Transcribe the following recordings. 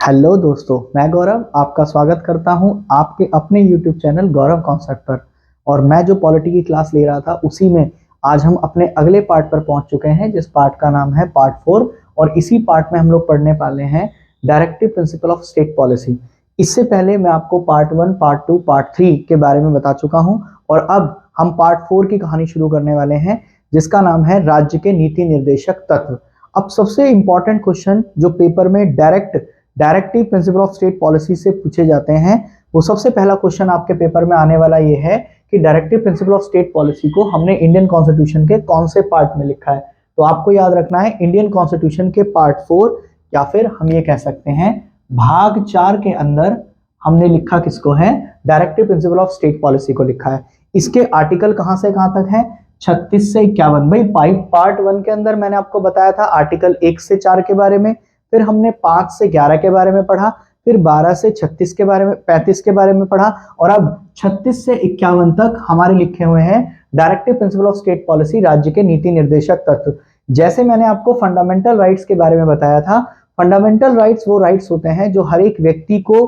Hello दोस्तों, मैं गौरव आपका स्वागत करता हूं आपके अपने YouTube चैनल गौरव कॉन्सेप्ट पर। और मैं जो पॉलिटी की क्लास ले रहा था उसी में आज हम अपने अगले पार्ट पर पहुंच चुके हैं, जिस पार्ट का नाम है पार्ट 4। और इसी पार्ट में हम लोग पढ़ने वाले हैं directive principle of state policy. इससे पहले मैं आपको पार्ट 1, पार्ट 2, पार्ट 3 के बारे में बता चुका हूँ और अब हम पार्ट 4 की कहानी शुरू करने वाले हैं, जिसका नाम है राज्य के नीति निर्देशक तत्व। अब सबसे इंपॉर्टेंट क्वेश्चन जो पेपर में directive principle of state policy से पूछे जाते हैं, वो सबसे पहला क्वेश्चन आपके पेपर में आने वाला ये है कि directive principle of state policy को हमने इंडियन कॉन्स्टिट्यूशन के कौन से पार्ट में लिखा है। तो आपको याद रखना है इंडियन कॉन्स्टिट्यूशन के पार्ट 4 या फिर हम ये कह सकते हैं भाग 4 के अंदर हमने लिखा किसको है, directive principle of state policy को लिखा है। इसके आर्टिकल कहां से कहां तक है, 36 से 51। भाई पार्ट 1 के अंदर मैंने आपको बताया था आर्टिकल 1 से 4 के बारे में, फिर हमने 5 से 11 के बारे में पढ़ा, फिर 12 से 36 के बारे में 35 के बारे में पढ़ा और अब 36 से 51 तक हमारे लिखे हुए हैं directive principle of state policy, राज्य के नीति निर्देशक तत्व। जैसे मैंने आपको फंडामेंटल राइट्स के बारे में बताया था, फंडामेंटल राइट्स वो राइट्स होते हैं जो हर एक व्यक्ति को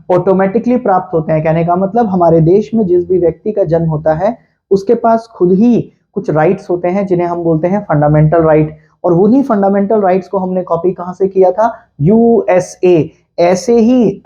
ऑटोमेटिकली प्राप्त होते हैं। कहने का मतलब हमारे देश में जिस भी व्यक्ति का जन्म होता है उसके पास खुद ही कुछ राइट्स होते हैं जिन्हें हम बोलते हैं फंडामेंटल राइट। और वही फंडामेंटल राइट्स को हमने कॉपी कहां से किया था, यूएसए। ऐसे ही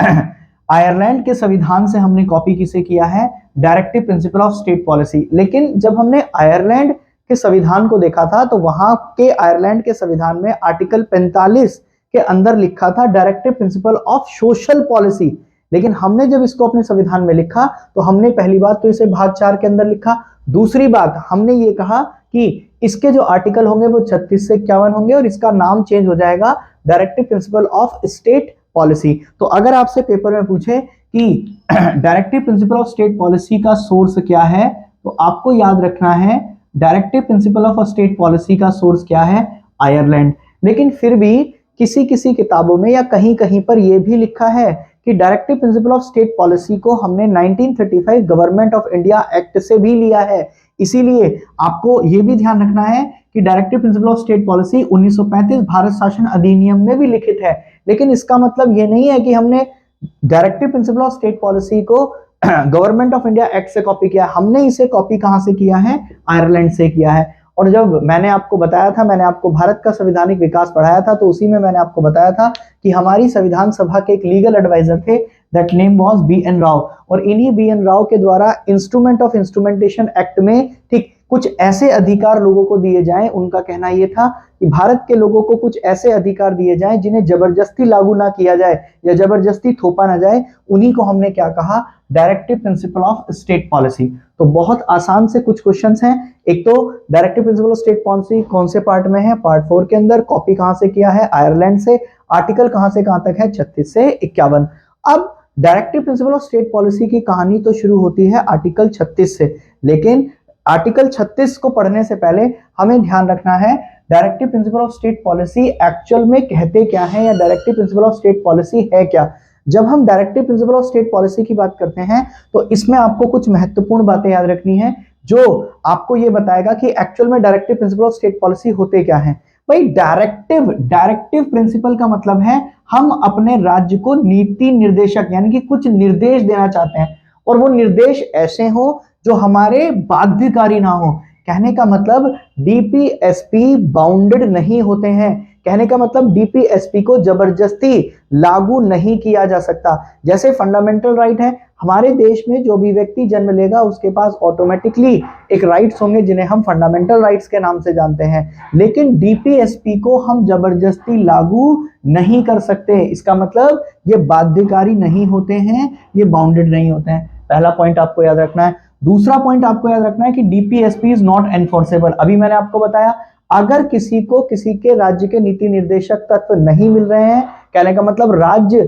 आयरलैंड के संविधान से हमने कॉपी किसे किया है, directive principle of state policy. लेकिन जब हमने आयरलैंड के संविधान को देखा था तो वहां के आयरलैंड के संविधान में आर्टिकल 45 के अंदर लिखा था directive principle of social policy. लेकिन हमने जब इसको अपने संविधान में लिखा तो हमने पहली बात तो इसे भाग 4 के अंदर लिखा, दूसरी बात हमने ये कहा कि इसके जो आर्टिकल होंगे वो 36 से 51 होंगे और इसका नाम चेंज हो जाएगा directive principle of state policy. तो अगर आपसे पेपर में पूछे कि directive principle of state policy का सोर्स क्या है, तो आपको याद रखना है directive principle of state policy का सोर्स क्या है, आयरलैंड। लेकिन फिर भी किसी किसी किताबों में या कहीं कहीं पर यह भी लिखा है कि directive principle of state policy को हमने 1935 गवर्नमेंट ऑफ इंडिया एक्ट से भी लिया है। इसीलिए आपको यह भी ध्यान रखना है कि directive principle of state policy 1935 Bharat शासन अधिनियम में भी लिखित है। लेकिन इसका मतलब यह नहीं है कि हमने directive principle of state policy को गवर्नमेंट ऑफ इंडिया एक्ट से कॉपी किया। हमने इसे कॉपी कहां से किया है, आयरलैंड से किया है। और जब मैंने आपको बताया था, मैंने आपको भारत का संवैधानिक विकास पढ़ाया था, तो उसी में मैंने आपको बताया था कि हमारी संविधान सभा के एक लीगल एडवाइजर थे, that name was BN. Rao. और इन्हीं बी.एन. राव के द्वारा इंस्ट्रूमेंट ऑफ इंस्ट्रूमेंटेशन एक्ट में ठीक कुछ ऐसे अधिकार लोगों को दिए जाएं। उनका कहना यह था कि भारत के लोगों को कुछ ऐसे अधिकार दिए जाएं जिन्हें जबरदस्ती लागू ना किया जाए या जबरदस्ती थोपा ना जाए। उन्हीं को हमने क्या कहा, directive principle of state policy. तो बहुत आसान से कुछ क्वेश्चंस हैं। एक तो directive principle of state policy कौन से पार्ट में है, पार्ट 4 के अंदर, कॉपी कहां से किया है, आयरलैंड से, आर्टिकल कहां से कहां तक है, 36 से 51। अब directive principle of state policy की कहानी तो शुरू होती है आर्टिकल 36 से, लेकिन आर्टिकल 36 को पढ़ने से पहले हमें ध्यान रखना है directive principle of state policy actual में कहते क्या है या directive principle of state policy है क्या। जब हम directive principle of state policy की बात करते हैं तो इसमें आपको कुछ महत्वपूर्ण बातें याद रखनी है जो आपको यह बताएगा कि एक्चुअल में directive principle of state policy होते क्या है। भाई डायरेक्टिव प्रिंसिपल का मतलब है हम अपने राज्य को नीति निर्देशक यानी कि कुछ निर्देश देना चाहते हैं और वो निर्देश ऐसे हो जो हमारे बाध्यकारी ना हो। कहने का मतलब डीपीएसपी बाउंडेड नहीं होते हैं। कहने का मतलब डीपीएसपी को जबरदस्ती लागू नहीं किया जा सकता। जैसे फंडामेंटल राइट है, हमारे देश में जो भी व्यक्ति जन्म लेगा उसके पास ऑटोमेटिकली एक राइट्स होंगे जिन्हें हम फंडामेंटल राइट्स के नाम से जानते हैं। लेकिन डीपीएसपी को हम जबरदस्ती लागू नहीं कर सकते। इसका मतलब ये बाध्यकारी नहीं होते हैं, ये बाउंडेड नहीं होते हैं। पहला पॉइंट आपको याद रखना है। दूसरा पॉइंट आपको याद रखना है कि डीपीएसपी इज नॉट एनफोर्सेबल। अभी मैंने आपको बताया अगर किसी को किसी के राज्य के नीति निर्देशक तत्व नहीं मिल रहे हैं, कहने का मतलब राज्य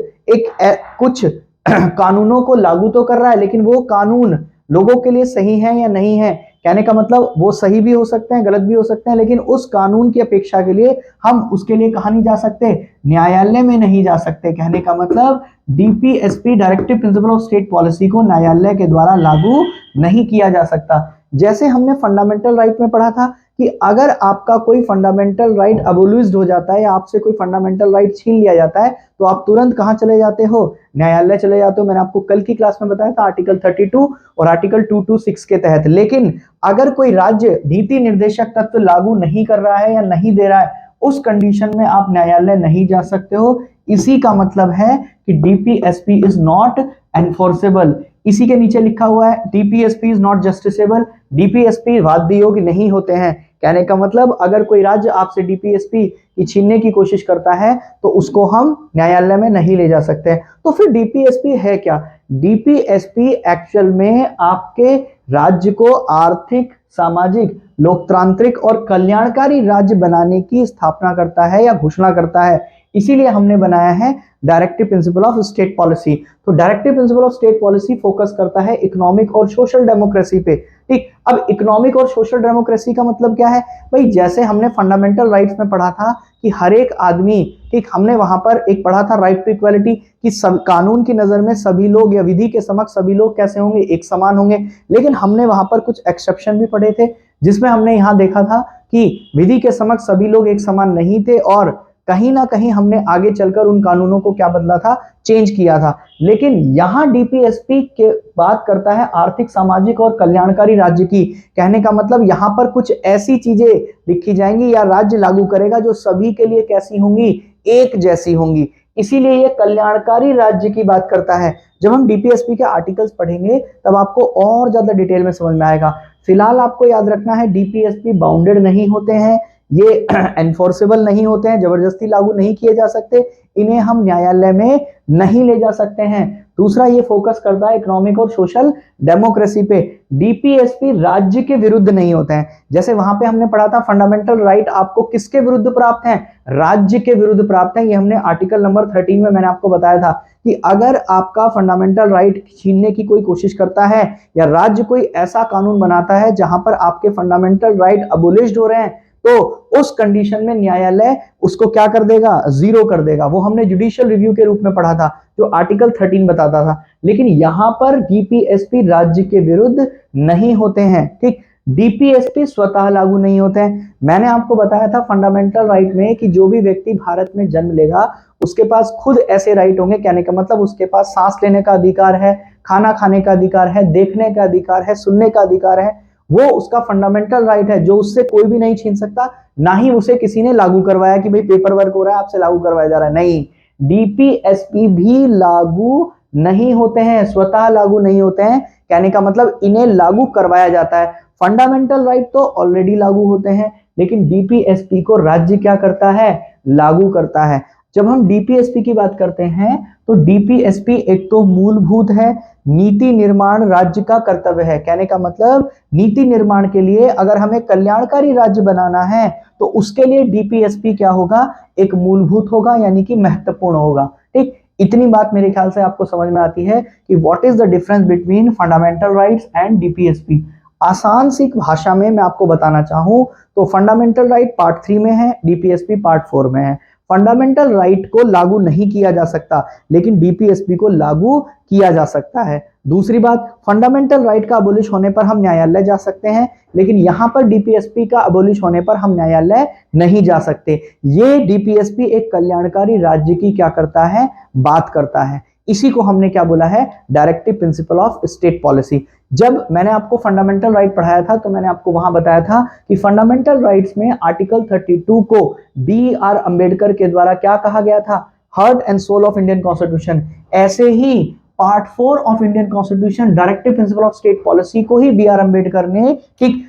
कुछ कानूनों को लागू तो कर रहा है लेकिन वो कानून लोगों के लिए सही है या नहीं है। कहने का मतलब वो सही भी हो सकते हैं, गलत भी हो सकते हैं, लेकिन उस कानून की अपेक्षा के लिए हम उसके लिए कहां नहीं जा सकते, न्यायालय में नहीं जा सकते। कहने का मतलब DPSP directive principle of state policy को न्यायालय के द्वारा लागू नहीं किया जा सकता। जैसे हमने फंडामेंटल राइट में पढ़ा था कि अगर आपका कोई फंडामेंटल राइट अबोलिश्ड हो जाता है या आपसे कोई फंडामेंटल राइट छीन लिया जाता है तो आप तुरंत कहां चले जाते हो, न्यायालय चले जाते हो। मैंने आपको कल की क्लास में बताया था आर्टिकल 32 और आर्टिकल 226 के तहत। लेकिन अगर कोई राज्य नीति निर्देशक तत्व लागू नहीं कर रहा है या नहीं दे रहा है, उस कंडीशन में आप न्यायालय नहीं जा सकते हो। इसी का मतलब है कि डीपीएसपी इज नॉट एनफोर्सेबल। इसी के नीचे लिखा हुआ है DPSP is not justiciable. DPSP वाद्य योग्य नहीं होते हैं। कहने का मतलब अगर कोई राज्य आपसे डीपीएसपी की छीनने की कोशिश करता है तो उसको हम न्यायालय में नहीं ले जा सकते। तो फिर डीपीएसपी है क्या? डीपीएसपी एक्चुअल में आपके राज्य को आर्थिक, सामाजिक, लोकतांत्रिक और कल्याणकारी राज्य बनाने की स्थापना करता है या घोषणा करता है। इसीलिए हमने बनाया है directive principle of state policy. तो directive principle of state policy focus करता है इकोनॉमिक और सोशल डेमोक्रेसी पे। ठीक, अब इकोनॉमिक और सोशल डेमोक्रेसी का मतलब क्या है भाई? जैसे हमने फंडामेंटल राइट्स में पढ़ा था कि हर एक आदमी, ठीक, हमने वहां पर एक पढ़ा था राइट टू इक्वालिटी, कि सब कानून की नजर में सभी लोग या विधि के समक्ष सभी लोग कैसे होंगे? एक समान होंगे। लेकिन हमने वहां पर कुछ एक्सेप्शन भी पढ़े थे, जिसमें हमने यहां देखा था कि विधि के समक्ष सभी लोग एक समान नहीं थे और कहीं ना कहीं हमने आगे चलकर उन कानूनों को क्या बदला था? चेंज किया था। लेकिन यहां डीपीएसपी के बात करता है आर्थिक, सामाजिक और कल्याणकारी राज्य की। कहने का मतलब यहां पर कुछ ऐसी चीजें लिखी जाएंगी या राज्य लागू करेगा जो सभी के लिए कैसी होंगी? एक जैसी होंगी। इसीलिए ये कल्याणकारी राज्य की बात करता है। जब हम डीपीएसपी के आर्टिकल्स पढ़ेंगे तब आपको और ज्यादा डिटेल में समझ में आएगा। फिलहाल आपको याद रखना है डीपीएसपी बाउंडेड नहीं होते हैं, ये एनफोर्सेबल नहीं होते हैं, जबरदस्ती लागू नहीं किए जा सकते, इन्हें हम न्यायालय में नहीं ले जा सकते हैं। दूसरा, ये फोकस करता है इकोनॉमिक और सोशल डेमोक्रेसी पे। डीपीएसपी राज्य के विरुद्ध नहीं होते हैं। जैसे वहां पे हमने पढ़ा था फंडामेंटल राइट आपको किसके विरुद्ध प्राप्त है? राज्य के विरुद्ध प्राप्त है। ये हमने आर्टिकल नंबर 13 में मैंने आपको बताया था कि अगर आपका फंडामेंटल राइट छीनने की कोई कोशिश करता है या राज्य कोई ऐसा कानून बनाता है जहां पर आपके फंडामेंटल राइट अबोलिश्ड हो रहे हैं, तो उस कंडीशन में न्यायालय उसको क्या कर देगा? जीरो कर देगा। वो हमने जुडिशियल रिव्यू के रूप में पढ़ा था, जो आर्टिकल 13 बताता था। लेकिन यहां पर डीपीएसपी राज्य के विरुद्ध नहीं होते हैं। ठीक, डीपीएसपी स्वतः लागू नहीं होते हैं। मैंने आपको बताया था फंडामेंटल राइट में कि जो भी व्यक्ति भारत में जन्म लेगा उसके पास खुद ऐसे राइट होंगे। कहने का मतलब उसके पास सांस लेने का अधिकार है, खाना खाने का अधिकार है, देखने का अधिकार है, सुनने का अधिकार है। वो उसका फंडामेंटल राइट है जो उससे कोई भी नहीं छीन सकता। ना ही उसे किसी ने लागू करवाया कि भाई पेपर वर्क हो रहा है आपसे लागू करवाया जा रहा है। नहीं, डीपीएसपी भी लागू नहीं होते हैं, स्वतः लागू नहीं होते हैं। कहने का मतलब इन्हें लागू करवाया जाता है। फंडामेंटल राइट तो ऑलरेडी लागू होते हैं, लेकिन डीपीएसपी को राज्य क्या करता है? लागू करता है। जब हम डीपीएसपी की बात करते हैं तो डीपीएसपी एक तो मूलभूत है, नीति निर्माण राज्य का कर्तव्य है। कहने का मतलब नीति निर्माण के लिए अगर हमें कल्याणकारी राज्य बनाना है तो उसके लिए डीपीएसपी क्या होगा? एक मूलभूत होगा, यानी कि महत्वपूर्ण होगा। ठीक, इतनी बात मेरे ख्याल से आपको समझ में आती है कि what is the difference between fundamental rights and DPSP. आसान सी भाषा में मैं आपको बताना चाहूं तो फंडामेंटल राइट पार्ट 3 में है, डीपीएसपी पार्ट 4 में है। फंडामेंटल राइट को लागू नहीं किया जा सकता, लेकिन डीपीएसपी को लागू किया जा सकता है। दूसरी बात, फंडामेंटल राइट का अबोलिश होने पर हम न्यायालय जा सकते हैं, लेकिन यहां पर डीपीएसपी का अबोलिश होने पर हम न्यायालय नहीं जा सकते। ये डीपीएसपी एक कल्याणकारी राज्य की क्या करता है? बात करता है। इसी को हमने क्या बोला है? Directive principle of state policy. जब मैंने आपको फंडामेंटल राइट पढ़ाया था तो मैंने आपको वहां बताया था कि फंडामेंटल राइट्स में आर्टिकल 32 को बी.आर. अंबेडकर के द्वारा क्या कहा गया था? Heart and soul of Indian constitution. ऐसे ही part 4 of Indian constitution directive principle of state policy को ही बी.आर. अंबेडकर ने ठीक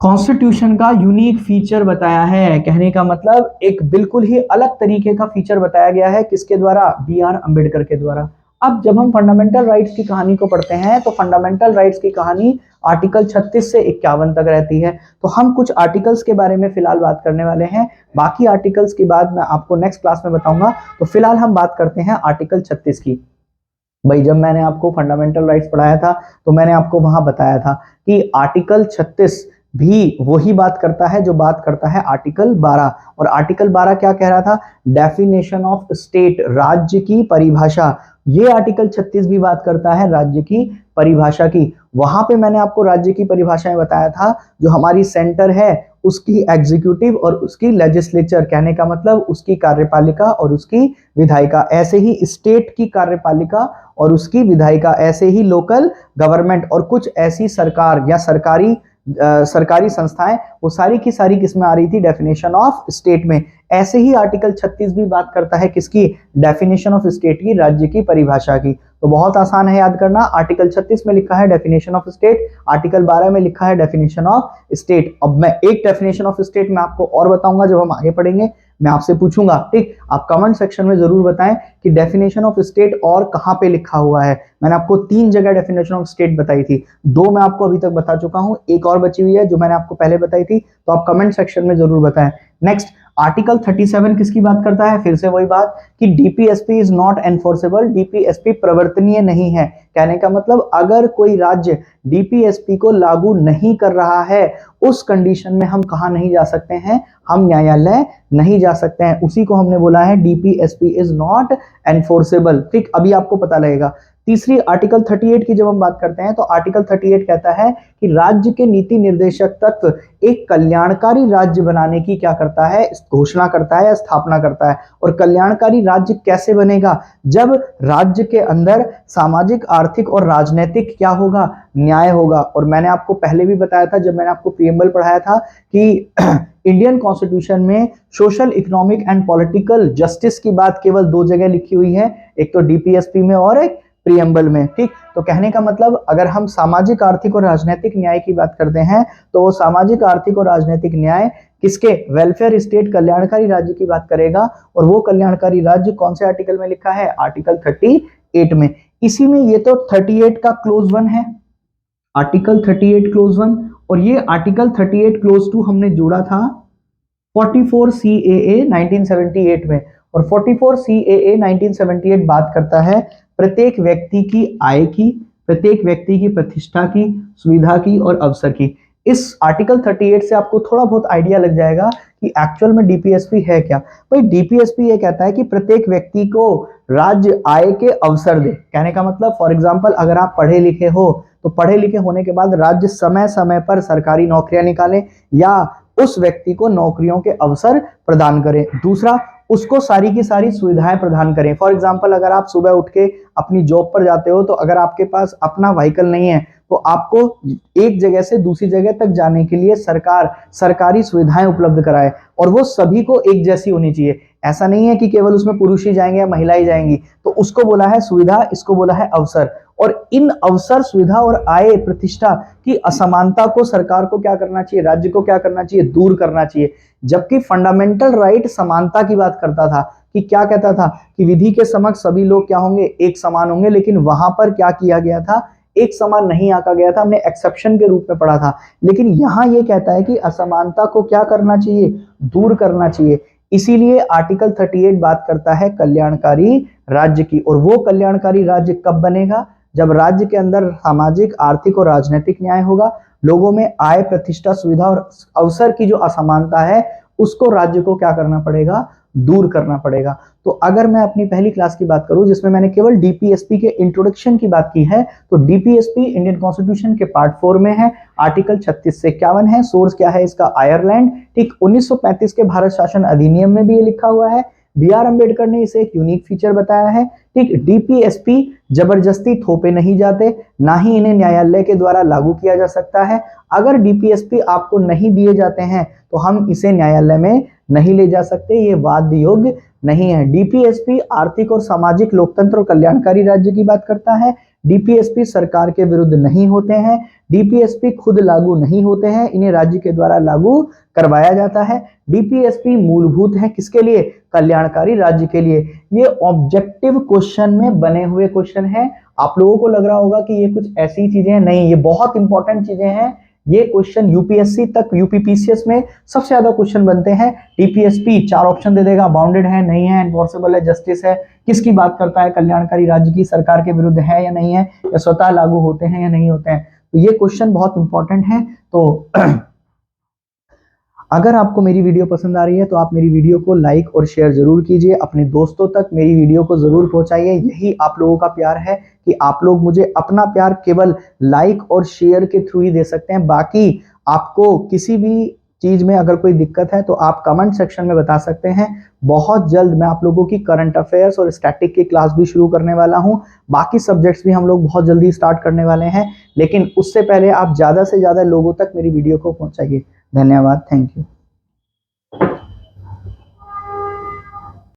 कॉन्स्टिट्यूशन का यूनिक फीचर बताया है। कहने का मतलब एक बिल्कुल ही अलग तरीके का फीचर बताया गया है। किसके द्वारा? बी.आर. अंबेडकर के द्वारा। अब जब हम फंडामेंटल राइट्स की कहानी को पढ़ते हैं तो फंडामेंटल राइट्स की कहानी आर्टिकल 36 से 51 तक रहती है। तो हम कुछ आर्टिकल्स के बारे में फिलहाल बात करने वाले हैं, बाकी आर्टिकल्स की बात मैं आपको नेक्स्ट क्लास में बताऊंगा। तो फिलहाल हम बात करते हैं आर्टिकल 36 की। भाई जब मैंने आपको फंडामेंटल राइट्स पढ़ाया था तो मैंने आपको वहां बताया था कि आर्टिकल 36 भी वही बात करता है जो बात करता है आर्टिकल 12। और आर्टिकल 12 क्या कह रहा था? डेफिनेशन ऑफ स्टेट, राज्य की परिभाषा। ये आर्टिकल 36 भी बात करता है राज्य की परिभाषा की। वहां पे मैंने आपको राज्य की परिभाषाएं बताया था। जो हमारी सेंटर है उसकी एग्जीक्यूटिव और उसकी लेजिस्लेचर, कहने का मतलब उसकी कार्यपालिका और उसकी विधायिका, ऐसे ही स्टेट की कार्यपालिका और उसकी विधायिका, ऐसे ही लोकल गवर्नमेंट और कुछ ऐसी सरकार या सरकारी संस्थाएं, वो सारी की सारी किसमें आ रही थी, डेफिनेशन ऑफ स्टेट में। ऐसे ही आर्टिकल 36 भी बात करता है किसकी, डेफिनेशन ऑफ स्टेट की, राज्य की परिभाषा की। तो बहुत आसान है याद करना। आर्टिकल 36 में लिखा है डेफिनेशन ऑफ स्टेट, आर्टिकल 12 में लिखा है डेफिनेशन ऑफ स्टेट। अब मैं एक डेफिनेशन ऑफ स्टेट में आपको और बताऊंगा जब हम आगे पढ़ेंगे, मैं आपसे पूछूंगा, ठीक, आप कमेंट सेक्शन में जरूर बताएं कि डेफिनेशन ऑफ स्टेट और कहां पे लिखा हुआ है। मैंने आपको 3 जगह डेफिनेशन ऑफ स्टेट बताई थी, 2 मैं आपको अभी तक बता चुका हूं, एक और बची हुई है जो मैंने आपको पहले बताई थी, तो आप कमेंट सेक्शन में जरूर बताएं। नेक्स्ट, आर्टिकल 37 किसकी बात करता है, फिर से वही बात कि DPSP is not enforceable, DPSP प्रवर्तनीय नहीं है। कहने का मतलब अगर कोई राज्य डीपीएसपी को लागू नहीं कर रहा है, उस कंडीशन में हम कहां नहीं जा सकते हैं, हम न्यायालय नहीं जा सकते हैं। उसी को हमने बोला है डीपीएसपी इज नॉट एनफोर्सेबल। ठीक, अभी आपको पता लगेगा। तीसरी, आर्टिकल 38 की जब हम बात करते हैं तो आर्टिकल 38 कहता है कि राज्य के नीति निर्देशक तत्व एक कल्याणकारी राज्य बनाने की क्या करता है, घोषणा करता है या स्थापना करता है। और कल्याणकारी राज्य कैसे बनेगा, जब राज्य के अंदर सामाजिक, आर्थिक और राजनीतिक क्या होगा, न्याय होगा। और मैंने आपको पहले भी बताया था जब मैंने आपको प्रीएम्बल पढ़ाया था कि इंडियन कॉन्स्टिट्यूशन में social, economic and political justice की बात केवल 2 जगह लिखी हुई है, एक तो डीपीएसपी में और एक प्रीएम्बल में। ठीक, तो कहने का मतलब अगर हम सामाजिक, आर्थिक और राजनीतिक न्याय की बात करते हैं तो वो सामाजिक, आर्थिक और राजनीतिक न्याय किसके, वेलफेयर स्टेट, कल्याणकारी राज्य की बात करेगा। और वो कल्याणकारी राज्य कौन से आर्टिकल में लिखा है, आर्टिकल 38 में। इसी में ये तो 38 का क्लोज 1 है, आर्टिकल 38 क्लोज 1, और ये आर्टिकल 38 क्लोज 2 हमने जोड़ा था 44 CAA 1978 में। और 44 CAA 1978 बात करता है प्रत्येक व्यक्ति की आय की, प्रत्येक व्यक्ति की प्रतिष्ठा की, सुविधा की और अवसर की। इस आर्टिकल 38 से आपको थोड़ा बहुत आइडिया लग जाएगा कि एक्चुअल में डीपीएसपी है क्या। भाई डीपीएसपी ये कहता है कि प्रत्येक व्यक्ति को राज्य आय के अवसर दे। कहने का मतलब फॉर एग्जांपल अगर आप पढ़े लिखे हो तो पढ़े लिखे होने के बाद राज्य समय समय पर सरकारी नौकरियां निकाले या उस व्यक्ति को नौकरियों के अवसर प्रदान करें। दूसरा, उसको सारी की सारी सुविधाएं प्रदान करें। फॉर एग्जांपल अगर आप सुबह उठ के अपनी जॉब पर जाते हो तो अगर आपके पास अपना व्हीकल नहीं है तो आपको एक जगह से दूसरी जगह तक जाने के लिए सरकार सरकारी सुविधाएं उपलब्ध कराए, और वो सभी को एक जैसी होनी चाहिए। ऐसा नहीं है कि केवल उसमें पुरुष ही जाएंगे या महिला ही जाएंगी, तो उसको बोला है सुविधा, इसको बोला है अवसर। और इन अवसर, सुविधा और आय, प्रतिष्ठा की असमानता को सरकार को क्या करना चाहिए, राज्य को क्या करना चाहिए, दूर करना चाहिए। जबकि फंडामेंटल राइट समानता की बात करता था कि क्या कहता था कि विधि के समक्ष सभी लोग क्या होंगे, एक समान होंगे। लेकिन वहां पर क्या किया गया था, एक समान नहीं आका गया था, हमने एक्सेप्शन के रूप में पढ़ा था। लेकिन यहां ये कहता है कि असमानता को क्या करना चाहिए, दूर करना चाहिए। इसीलिए आर्टिकल 38 बात करता है कल्याणकारी राज्य की। और वो कल्याणकारी राज्य कब बनेगा, जब राज्य के अंदर सामाजिक, आर्थिक और राजनीतिक न्याय होगा, लोगों में आय, प्रतिष्ठा, सुविधा और अवसर की जो असमानता है उसको राज्य को क्या करना पड़ेगा, दूर करना पड़ेगा। तो अगर मैं अपनी पहली क्लास की बात करूं जिसमें मैंने केवल डीपीएसपी के इंट्रोडक्शन की बात की है, तो डीपीएसपी इंडियन कॉन्स्टिट्यूशन के पार्ट 4 में है, आर्टिकल 36 से 51 है। सोर्स क्या है इसका, आयरलैंड। ठीक, 1935 के भारत शासन अधिनियम में भी ये लिखा हुआ है। बी.आर. अम्बेडकर ने इसे एक यूनिक फीचर बताया है। ठीक, डीपीएसपी जबरदस्ती थोपे नहीं जाते, ना ही इन्हें न्यायालय के द्वारा लागू किया जा सकता है। अगर डीपीएसपी आपको नहीं दिए जाते हैं तो हम इसे न्यायालय में नहीं ले जा सकते, ये वाद योग्य नहीं है। डीपीएसपी आर्थिक और सामाजिक, लोकतंत्र और कल्याणकारी राज्य की बात करता है। डीपीएसपी सरकार के विरुद्ध नहीं होते हैं, डीपीएसपी खुद लागू नहीं होते हैं, इन्हें राज्य के द्वारा लागू करवाया जाता है। डीपीएसपी मूलभूत है किसके लिए, कल्याणकारी राज्य के लिए। ये ऑब्जेक्टिव क्वेश्चन में बने हुए क्वेश्चन है। आप लोगों को लग रहा होगा कि ये कुछ ऐसी चीजें नहीं, ये बहुत इंपॉर्टेंट चीजें हैं। ये क्वेश्चन यूपीएससी तक, यूपीपीसीएस में सबसे ज्यादा क्वेश्चन बनते हैं। डीपीएसपी 4 ऑप्शन दे देगा, बाउंडेड है, नहीं है, एनफोर्सेबल है, जस्टिस है, किसकी बात करता है, कल्याणकारी राज्य की, सरकार के विरुद्ध है या नहीं है, या स्वतः लागू होते हैं या नहीं होते हैं। तो ये क्वेश्चन बहुत इंपॉर्टेंट है। तो अगर आपको मेरी वीडियो पसंद आ रही है तो आप मेरी वीडियो को लाइक और शेयर जरूर कीजिए, अपने दोस्तों तक मेरी वीडियो को जरूर पहुंचाइए। यही आप लोगों का प्यार है कि आप लोग मुझे अपना प्यार केवल लाइक और शेयर के थ्रू ही दे सकते हैं। बाकी आपको किसी भी चीज में अगर कोई दिक्कत है तो आप कमेंट सेक्शन में बता सकते हैं। बहुत जल्द मैं आप लोगों की करंट अफेयर्स और स्टैटिक की क्लास भी शुरू करने वाला हूं। बाकी सब्जेक्ट्स भी हम लोग बहुत जल्दी स्टार्ट करने वाले हैं, लेकिन उससे पहले आप ज्यादा से ज्यादा लोगों तक मेरी वीडियो को पहुंचाइए। धन्यवाद, थैंक यू।